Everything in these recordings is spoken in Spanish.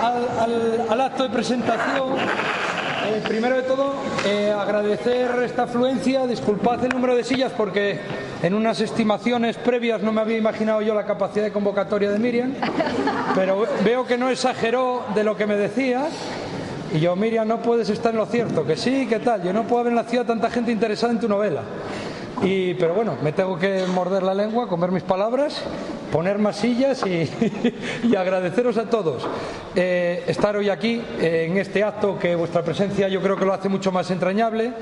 al acto de presentación. Primero de todo, agradecer esta afluencia, disculpad el número de sillas porque en unas estimaciones previas no me había imaginado yo la capacidad de convocatoria de Miriam, pero veo que no exageró de lo que me decía. Y yo, Miriam, no puedes estar en lo cierto, que sí, ¿qué tal? Yo no puedo haber en la ciudad tanta gente interesada en tu novela. Pero bueno, me tengo que morder la lengua, comer mis palabras, poner más sillas y agradeceros a todos estar hoy aquí en este acto, que vuestra presencia yo creo que lo hace mucho más entrañable.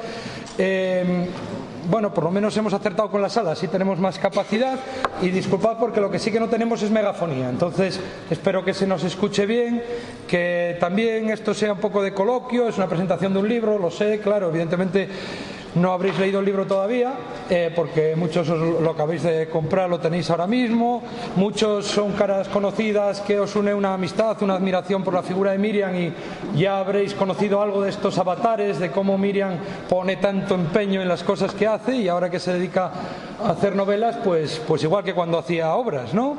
Bueno, por lo menos hemos acertado con la sala, sí tenemos más capacidad, y disculpad porque lo que sí que no tenemos es megafonía, entonces espero que se nos escuche bien, que también esto sea un poco de coloquio, es una presentación de un libro, lo sé, claro, evidentemente no habréis leído el libro todavía, porque muchos lo acabáis de comprar, lo tenéis ahora mismo, muchos son caras conocidas que os une una amistad, una admiración por la figura de Miriam, y ya habréis conocido algo de estos avatares, de cómo Miriam pone tanto empeño en las cosas que hace, y ahora que se dedica a hacer novelas, pues igual que cuando hacía obras, ¿no?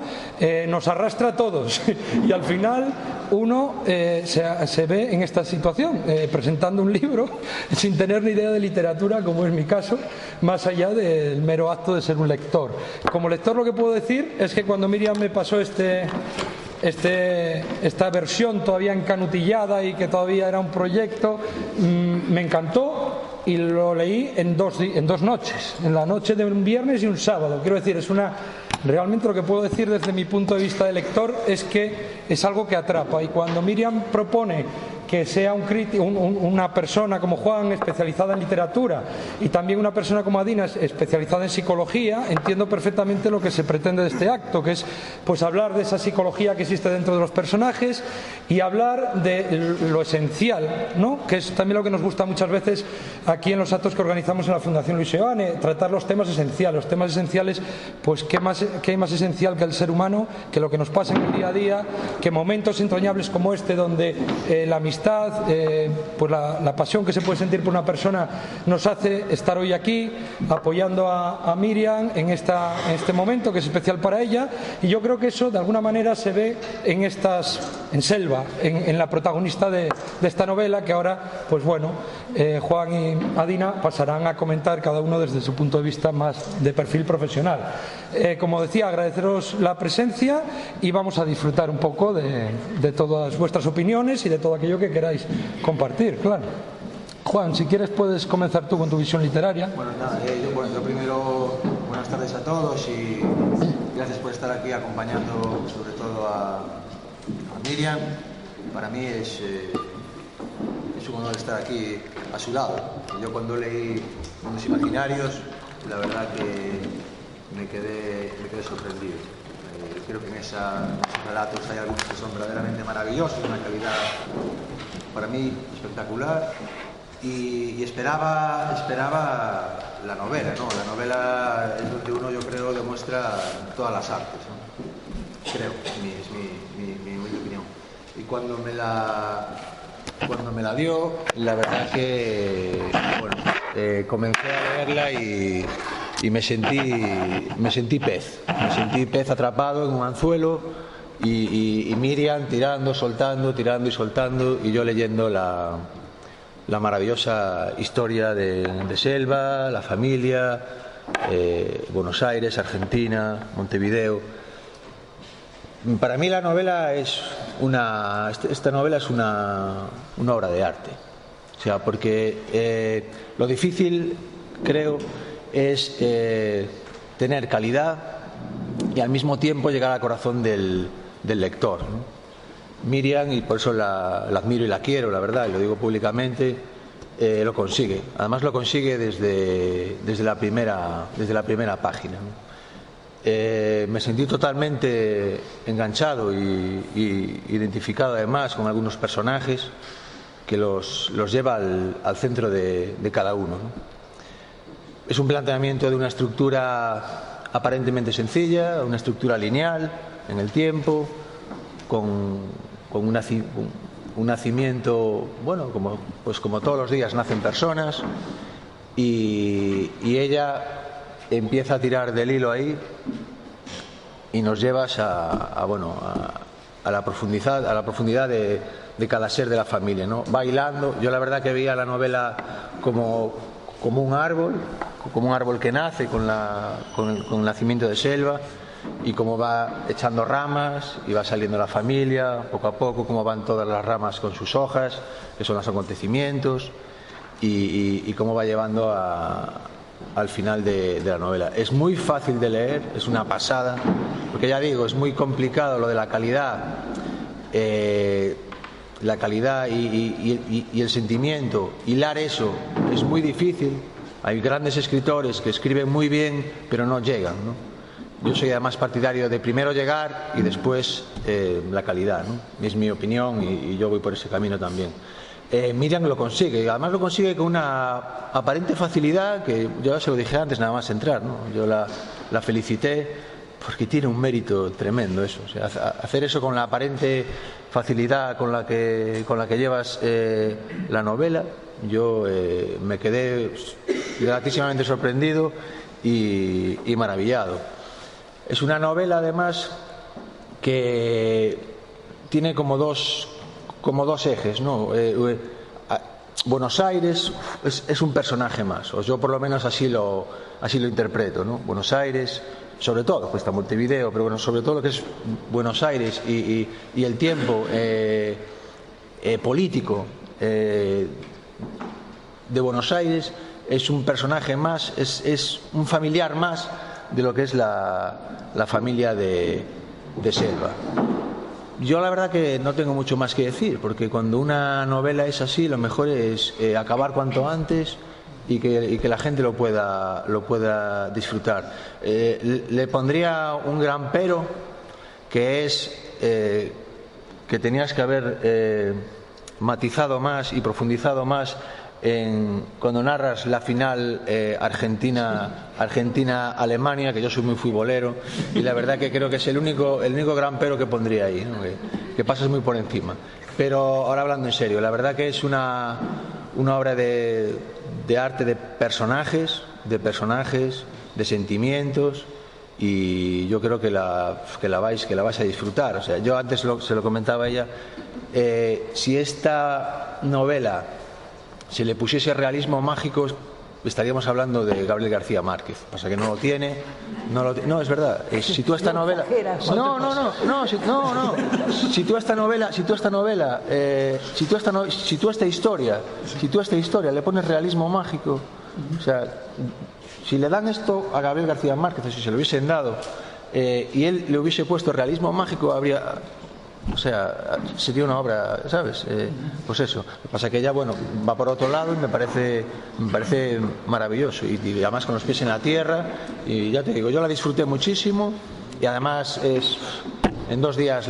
Nos arrastra a todos y al final uno se ve en esta situación, presentando un libro sin tener ni idea de literatura, como es mi caso, más allá del mero acto de ser un lector. Como lector, lo que puedo decir es que cuando Miriam me pasó esta versión todavía encanutillada y que todavía era un proyecto, me encantó y lo leí en dos noches, en la noche de un viernes y un sábado. Quiero decir, realmente lo que puedo decir desde mi punto de vista de lector es que es algo que atrapa, y cuando Miriam propone que sea una persona como Juan especializada en literatura y también una persona como Adina especializada en psicología, entiendo perfectamente lo que se pretende de este acto, que es pues hablar de esa psicología que existe dentro de los personajes y hablar de lo esencial, ¿no? Que es también lo que nos gusta muchas veces aquí en los actos que organizamos en la Fundación Luis Seoane, tratar los temas esenciales. Los temas esenciales, pues qué hay más esencial que el ser humano, que lo que nos pasa en el día a día, que momentos entrañables como este, donde la amistad, pues la pasión que se puede sentir por una persona nos hace estar hoy aquí apoyando a Miriam en este momento que es especial para ella, y yo creo que eso de alguna manera se ve en Selva, en la protagonista de esta novela, que ahora pues bueno, Juan y Adina pasarán a comentar cada uno desde su punto de vista más de perfil profesional. Como decía, agradeceros la presencia y vamos a disfrutar un poco de todas vuestras opiniones y de todo aquello que queráis compartir, claro. Juan, si quieres puedes comenzar tú con tu visión literaria. Bueno, nada, yo primero, buenas tardes a todos y gracias por estar aquí acompañando sobre todo a Miriam. Para mí es un honor estar aquí a su lado. Yo cuando leí Mundos Imaginarios, la verdad que me quedé sorprendido. Creo que en esos relatos hay algunos que son verdaderamente maravillosos, una calidad para mí espectacular, y esperaba la novela, ¿no? La novela es donde uno, yo creo, demuestra todas las artes, ¿no? Creo, es mi humilde opinión. Y cuando me la dio, la verdad que bueno, comencé a leerla y me sentí pez atrapado en un anzuelo, y Miriam tirando, soltando, tirando y soltando, y yo leyendo la maravillosa historia de Selva, la familia, Buenos Aires, Argentina, Montevideo. Para mí esta novela es una obra de arte, o sea, porque lo difícil, creo, es tener calidad y al mismo tiempo llegar al corazón del lector, ¿no? Miriam, y por eso la admiro y la quiero, la verdad, y lo digo públicamente, lo consigue. Además lo consigue desde la primera página, ¿no? Me sentí totalmente enganchado y identificado además con algunos personajes que los lleva al centro de cada uno, ¿no? Es un planteamiento de una estructura aparentemente sencilla, una estructura lineal en el tiempo, con un nacimiento, bueno, como todos los días nacen personas, y ella empieza a tirar del hilo ahí y nos llevas a la profundidad de cada ser de la familia, ¿no? Bailando. Yo la verdad que veía la novela como un árbol que nace con el nacimiento de Selva, y cómo va echando ramas y va saliendo la familia poco a poco, cómo van todas las ramas con sus hojas, que son los acontecimientos, y cómo va llevando al final de la novela. Es muy fácil de leer, es una pasada, porque ya digo, es muy complicado lo de la calidad y el sentimiento. Hilar eso es muy difícil. Hay grandes escritores que escriben muy bien pero no llegan, ¿no? Yo soy además partidario de primero llegar y después la calidad, ¿no? Es mi opinión, y yo voy por ese camino también. Miriam lo consigue, y además lo consigue con una aparente facilidad que yo ya se lo dije antes nada más entrar, ¿no? Yo la felicité porque tiene un mérito tremendo eso. O sea, hacer eso con la aparente facilidad con la que llevas la novela, yo me quedé gratísimamente sorprendido y maravillado. Es una novela además que tiene como dos ejes, ¿no? Buenos Aires es un personaje más, o yo por lo menos así lo interpreto, ¿no? Buenos Aires, sobre todo, pues está Montevideo, pero bueno, sobre todo lo que es Buenos Aires y el tiempo político de Buenos Aires, es un personaje más, es un familiar más de lo que es la familia de Selva. Yo la verdad que no tengo mucho más que decir, porque cuando una novela es así, lo mejor es acabar cuanto antes y que la gente lo pueda disfrutar. Le pondría un gran pero, que es que tenías que haber matizado más y profundizado más cuando narras la final Argentina-Alemania, que yo soy muy futbolero, y la verdad que creo que es el único gran pero que pondría ahí, ¿no? Que pasas muy por encima. Pero ahora hablando en serio, la verdad que es una obra de arte de personajes, de sentimientos, y yo creo que la vais a disfrutar. O sea, yo antes se lo comentaba a ella, si esta novela se le pusiese realismo mágico, estaríamos hablando de Gabriel García Márquez. Pasa que no lo tiene. No, es verdad. Si tú a esta novela, si tú a esta historia le pones realismo mágico, o sea, si le dan esto a Gabriel García Márquez, o si se lo hubiesen dado, y él le hubiese puesto realismo mágico, o sea, sería una obra, ¿sabes? Pues eso. Lo que pasa es que ella, bueno, va por otro lado y me parece maravilloso. Y además con los pies en la tierra. Y ya te digo, yo la disfruté muchísimo. Y además en 2 días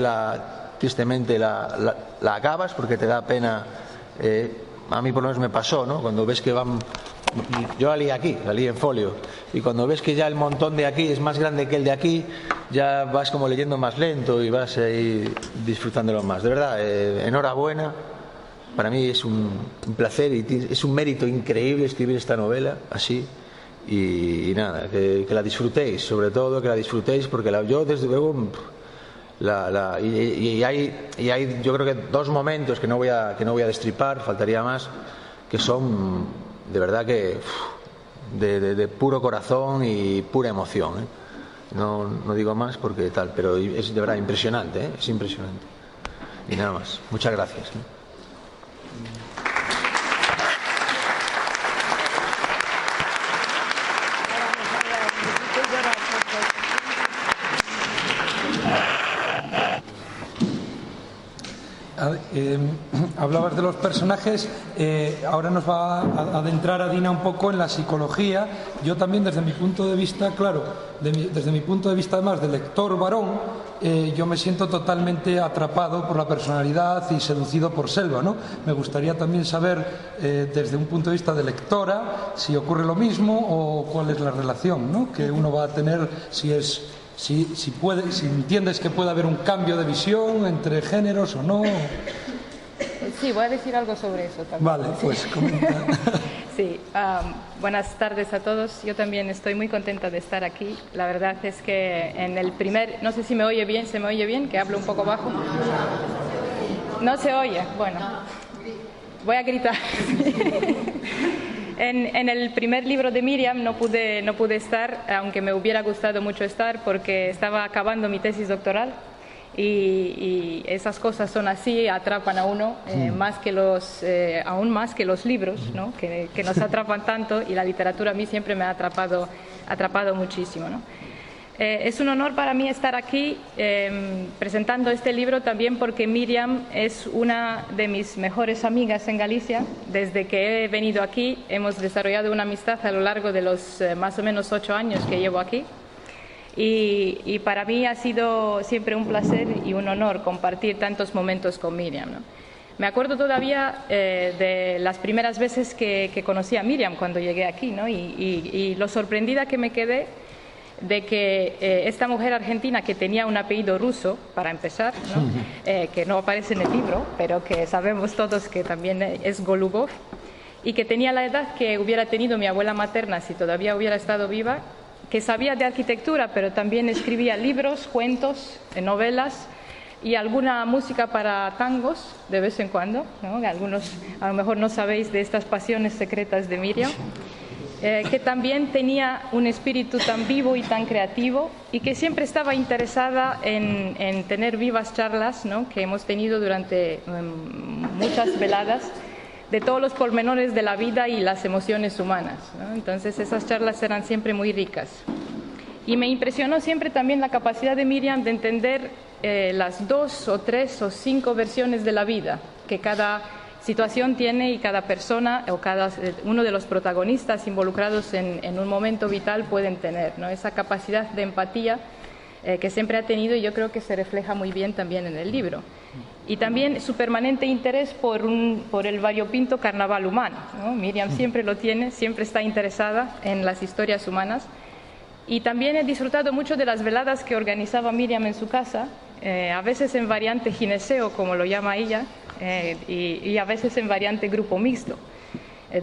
tristemente la acabas, porque te da pena. A mí por lo menos me pasó, ¿no? Cuando ves que van... Yo la leí en folio, y cuando ves que ya el montón de aquí es más grande que el de aquí, ya vas como leyendo más lento y vas ahí disfrutándolo más. De verdad, enhorabuena. Para mí es un placer y es un mérito increíble escribir esta novela así. Y nada, que la disfrutéis, sobre todo que la disfrutéis, porque yo desde luego y hay yo creo que 2 momentos que no voy a destripar, faltaría más, que son de verdad que de puro corazón y pura emoción, ¿eh? No digo más porque tal, pero es de verdad impresionante, ¿eh? Es impresionante. Y nada más. Muchas gracias, ¿eh? Hablabas de los personajes, ahora nos va a adentrar Adina un poco en la psicología. Yo también, desde mi punto de vista, claro, desde mi punto de vista además de lector varón, yo me siento totalmente atrapado por la personalidad y seducido por Selva, ¿no? Me gustaría también saber, desde un punto de vista de lectora, si ocurre lo mismo o cuál es la relación, ¿no?, que uno va a tener, si entiendes que puede haber un cambio de visión entre géneros o no. Sí, voy a decir algo sobre eso también. Vale, pues comenta. Sí, buenas tardes a todos. Yo también estoy muy contenta de estar aquí. La verdad es que en el primer, no sé si me oye bien, ¿se me oye bien? Que hablo un poco bajo. No se oye, bueno, voy a gritar. En el primer libro de Miriam no pude estar, aunque me hubiera gustado mucho estar, porque estaba acabando mi tesis doctoral. Y esas cosas son así, atrapan a uno aún más que los libros, ¿no? que nos atrapan tanto, y la literatura a mí siempre me ha atrapado muchísimo, ¿no? Es un honor para mí estar aquí presentando este libro también porque Miriam es una de mis mejores amigas en Galicia. Desde que he venido aquí hemos desarrollado una amistad a lo largo de los más o menos 8 años que llevo aquí. Y para mí ha sido siempre un placer y un honor compartir tantos momentos con Miriam, ¿no? Me acuerdo todavía de las primeras veces que conocí a Miriam cuando llegué aquí, ¿no? Y lo sorprendida que me quedé de que esta mujer argentina, que tenía un apellido ruso, para empezar, ¿no? Que no aparece en el libro, pero que sabemos todos que también es Golubov, y que tenía la edad que hubiera tenido mi abuela materna si todavía hubiera estado viva, que sabía de arquitectura, pero también escribía libros, cuentos, novelas y alguna música para tangos de vez en cuando, ¿no? Algunos a lo mejor no sabéis de estas pasiones secretas de Miriam, que también tenía un espíritu tan vivo y tan creativo y que siempre estaba interesada en tener vivas charlas, ¿no? Que hemos tenido durante muchas veladas, de todos los pormenores de la vida y las emociones humanas, ¿no? Entonces esas charlas eran siempre muy ricas. Y me impresionó siempre también la capacidad de Miriam de entender las 2 o 3 o 5 versiones de la vida que cada situación tiene y cada persona o cada uno de los protagonistas involucrados en un momento vital pueden tener, ¿no? Esa capacidad de empatía que siempre ha tenido, y yo creo que se refleja muy bien también en el libro. Y también su permanente interés por el variopinto carnaval humano, ¿no? Miriam siempre lo tiene, siempre está interesada en las historias humanas. Y también he disfrutado mucho de las veladas que organizaba Miriam en su casa, a veces en variante gineceo, como lo llama ella, y a veces en variante grupo mixto,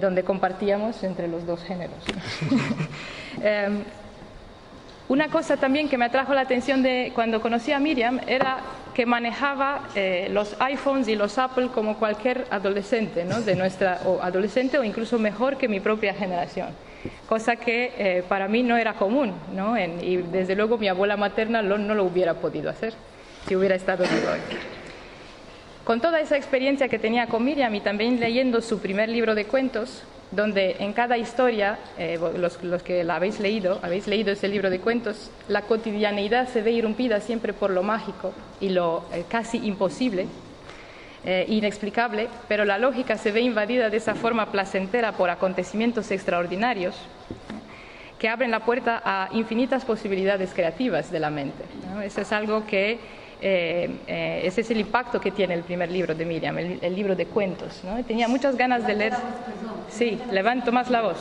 donde compartíamos entre los dos géneros. Una cosa también que me atrajo la atención de cuando conocí a Miriam era que manejaba los iPhones y los Apple como cualquier adolescente, ¿no? O adolescente o incluso mejor que mi propia generación, cosa que para mí no era común, ¿no? Y desde luego mi abuela materna no lo hubiera podido hacer si hubiera estado vivo aquí. Con toda esa experiencia que tenía con Miriam y también leyendo su primer libro de cuentos, donde en cada historia, los que la habéis leído ese libro de cuentos, la cotidianeidad se ve irrumpida siempre por lo mágico y lo casi imposible, inexplicable, pero la lógica se ve invadida de esa forma placentera por acontecimientos extraordinarios que abren la puerta a infinitas posibilidades creativas de la mente, ¿no? Eso es algo que ese es el impacto que tiene el primer libro de Miriam, el libro de cuentos, ¿no? Tenía muchas ganas de leer. Sí, levanto más la voz.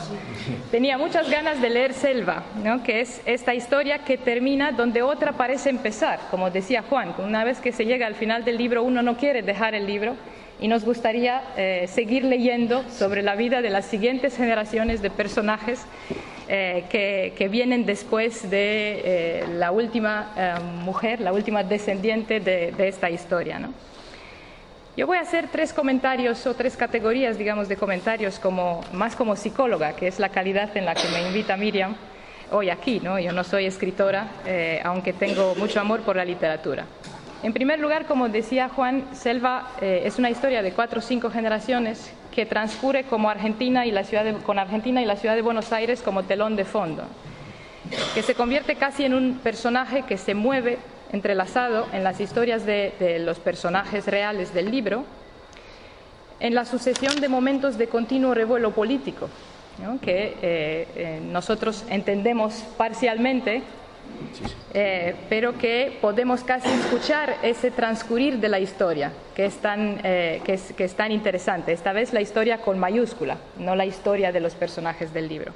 Tenía muchas ganas de leer Selva, ¿no? Que es esta historia que termina donde otra parece empezar, como decía Juan. Una vez que se llega al final del libro, uno no quiere dejar el libro y nos gustaría seguir leyendo sobre la vida de las siguientes generaciones de personajes que vienen después de la última mujer, la última descendiente de esta historia, ¿no? Yo voy a hacer 3 comentarios o 3 categorías, digamos, de comentarios más como psicóloga, que es la calidad en la que me invita Miriam hoy aquí, ¿no? Yo no soy escritora, aunque tengo mucho amor por la literatura. En primer lugar, como decía Juan, Selva es una historia de 4 o 5 generaciones que transcurre con Argentina y la ciudad de Buenos Aires como telón de fondo, que se convierte casi en un personaje que se mueve entrelazado en las historias de los personajes reales del libro, en la sucesión de momentos de continuo revuelo político, ¿no? Que nosotros entendemos parcialmente, pero que podemos casi escuchar ese transcurrir de la historia, que es tan interesante. Esta vez la historia con mayúscula, no la historia de los personajes del libro.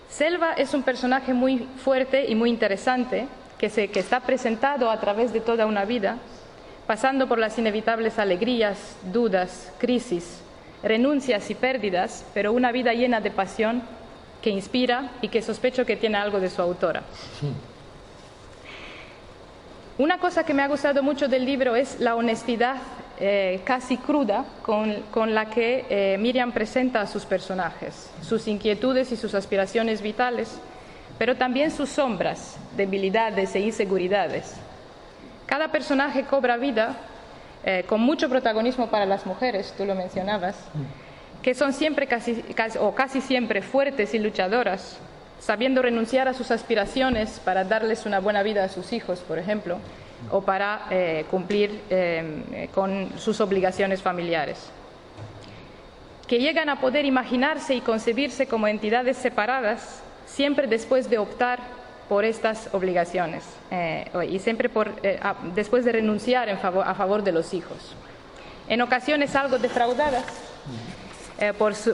Selva es un personaje muy fuerte y muy interesante, que está presentado a través de toda una vida, pasando por las inevitables alegrías, dudas, crisis, renuncias y pérdidas, pero una vida llena de pasión que inspira y que sospecho que tiene algo de su autora. Una cosa que me ha gustado mucho del libro es la honestidad casi cruda con la que Miriam presenta a sus personajes, sus inquietudes y sus aspiraciones vitales, pero también sus sombras, debilidades e inseguridades. Cada personaje cobra vida con mucho protagonismo para las mujeres, tú lo mencionabas, que son siempre casi siempre fuertes y luchadoras, sabiendo renunciar a sus aspiraciones para darles una buena vida a sus hijos, por ejemplo, o para cumplir con sus obligaciones familiares. Que llegan a poder imaginarse y concebirse como entidades separadas, siempre después de optar por estas obligaciones y siempre después de renunciar a favor de los hijos. En ocasiones algo defraudadas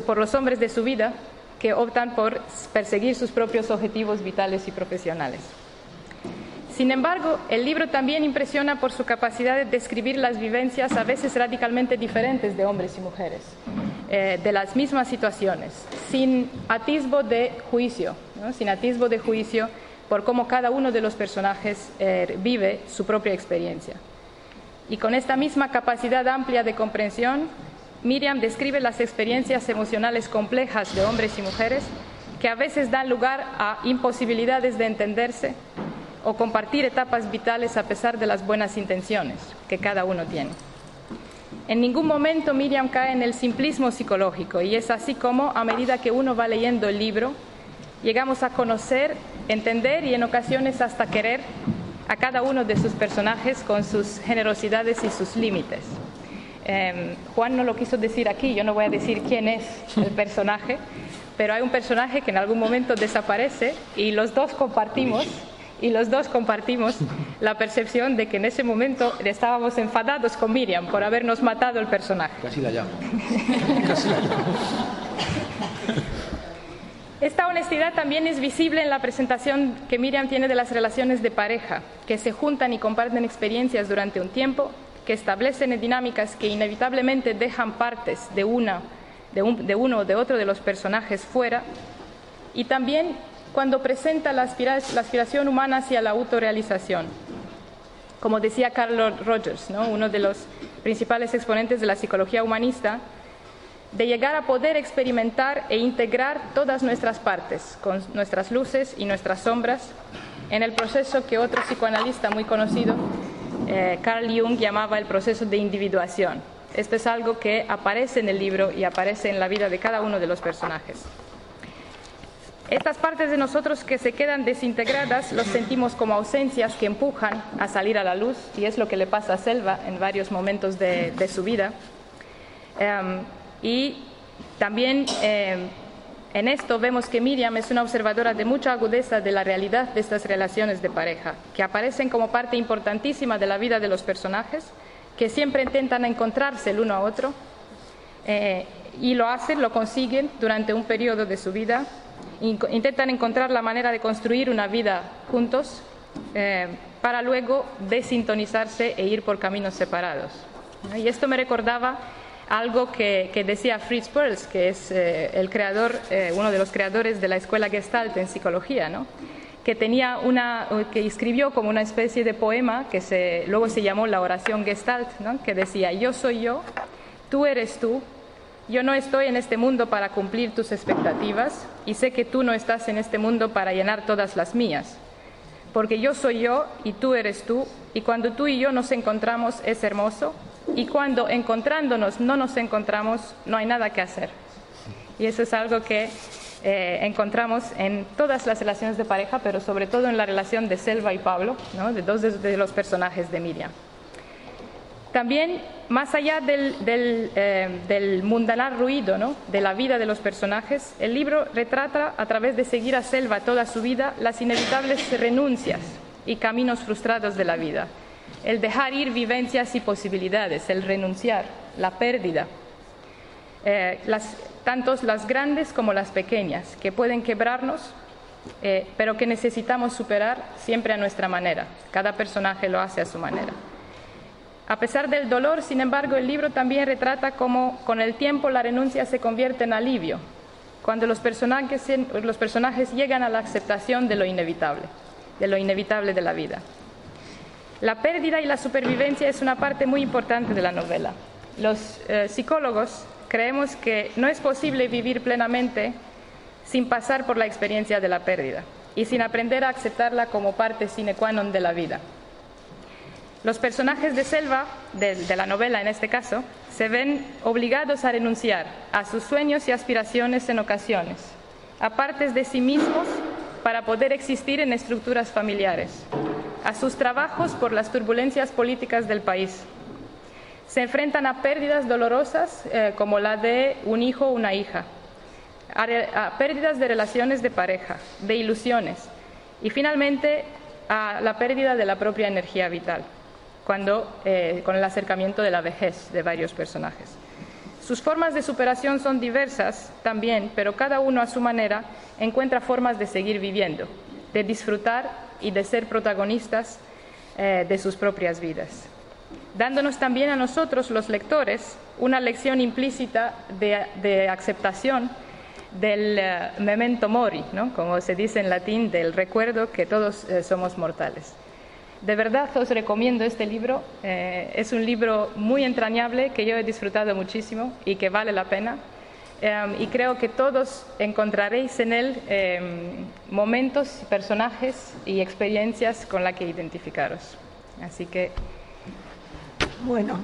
por los hombres de su vida, que optan por perseguir sus propios objetivos vitales y profesionales. Sin embargo, el libro también impresiona por su capacidad de describir las vivencias a veces radicalmente diferentes de hombres y mujeres, de las mismas situaciones, sin atisbo de juicio, ¿no? Sin atisbo de juicio por cómo cada uno de los personajes vive su propia experiencia. Y con esta misma capacidad amplia de comprensión, Miriam describe las experiencias emocionales complejas de hombres y mujeres que a veces dan lugar a imposibilidades de entenderse o compartir etapas vitales a pesar de las buenas intenciones que cada uno tiene. En ningún momento Miriam cae en el simplismo psicológico, y es así como, a medida que uno va leyendo el libro, llegamos a conocer, entender y en ocasiones hasta querer a cada uno de sus personajes con sus generosidades y sus límites. Juan no lo quiso decir aquí, yo no voy a decir quién es el personaje, pero hay un personaje que en algún momento desaparece y los dos compartimos la percepción de que en ese momento estábamos enfadados con Miriam por habernos matado el personaje. Casi la llamo. Esta honestidad también es visible en la presentación que Miriam tiene de las relaciones de pareja, que se juntan y comparten experiencias durante un tiempo, que establecen dinámicas que inevitablemente dejan partes de uno o de otro de los personajes fuera, y también cuando presenta la aspiración humana hacia la autorrealización. Como decía Carl Rogers, ¿no? Uno de los principales exponentes de la psicología humanista, de llegar a poder experimentar e integrar todas nuestras partes, con nuestras luces y nuestras sombras, en el proceso que otro psicoanalista muy conocido, Carl Jung, llamaba el proceso de individuación. Esto es algo que aparece en el libro y aparece en la vida de cada uno de los personajes. Estas partes de nosotros que se quedan desintegradas los sentimos como ausencias que empujan a salir a la luz, y es lo que le pasa a Selva en varios momentos de su vida. Y también en esto vemos que Miriam es una observadora de mucha agudeza de la realidad de estas relaciones de pareja, que aparecen como parte importantísima de la vida de los personajes, que siempre intentan encontrarse el uno a otro, y lo consiguen durante un periodo de su vida. Intentan encontrar la manera de construir una vida juntos para luego desintonizarse e ir por caminos separados. Y esto me recordaba algo que decía Fritz Perls, que es uno de los creadores de la escuela Gestalt en psicología, ¿no? que escribió como una especie de poema que luego se llamó la oración Gestalt, ¿no? Que decía: yo soy yo, tú eres tú, yo no estoy en este mundo para cumplir tus expectativas y sé que tú no estás en este mundo para llenar todas las mías, porque yo soy yo y tú eres tú, y cuando tú y yo nos encontramos es hermoso, y cuando encontrándonos no nos encontramos no hay nada que hacer. Y eso es algo que encontramos en todas las relaciones de pareja, pero sobre todo en la relación de Selva y Pablo, ¿no? De dos de los personajes de Miriam. También, más allá del mundanal ruido, ¿no? De la vida de los personajes, el libro retrata, a través de seguir a Selva toda su vida, las inevitables renuncias y caminos frustrados de la vida. El dejar ir vivencias y posibilidades, el renunciar, la pérdida, tanto las grandes como las pequeñas, que pueden quebrarnos, pero que necesitamos superar siempre a nuestra manera. Cada personaje lo hace a su manera. A pesar del dolor, sin embargo, el libro también retrata cómo con el tiempo la renuncia se convierte en alivio, cuando los personajes llegan a la aceptación de lo inevitable de la vida. La pérdida y la supervivencia es una parte muy importante de la novela. Los psicólogos creemos que no es posible vivir plenamente sin pasar por la experiencia de la pérdida y sin aprender a aceptarla como parte sine qua non de la vida. Los personajes de Selva, de la novela en este caso, se ven obligados a renunciar a sus sueños y aspiraciones en ocasiones, a partes de sí mismos para poder existir en estructuras familiares, a sus trabajos por las turbulencias políticas del país. Se enfrentan a pérdidas dolorosas como la de un hijo o una hija, a pérdidas de relaciones de pareja, de ilusiones y finalmente a la pérdida de la propia energía vital, con el acercamiento de la vejez de varios personajes. Sus formas de superación son diversas también, pero cada uno a su manera encuentra formas de seguir viviendo, de disfrutar y de ser protagonistas de sus propias vidas, dándonos también a nosotros, los lectores, una lección implícita de aceptación del memento mori, ¿no? Como se dice en latín, del recuerdo que todos somos mortales. De verdad os recomiendo este libro, es un libro muy entrañable que yo he disfrutado muchísimo y que vale la pena, y creo que todos encontraréis en él momentos, personajes y experiencias con las que identificaros. Así que... Bueno.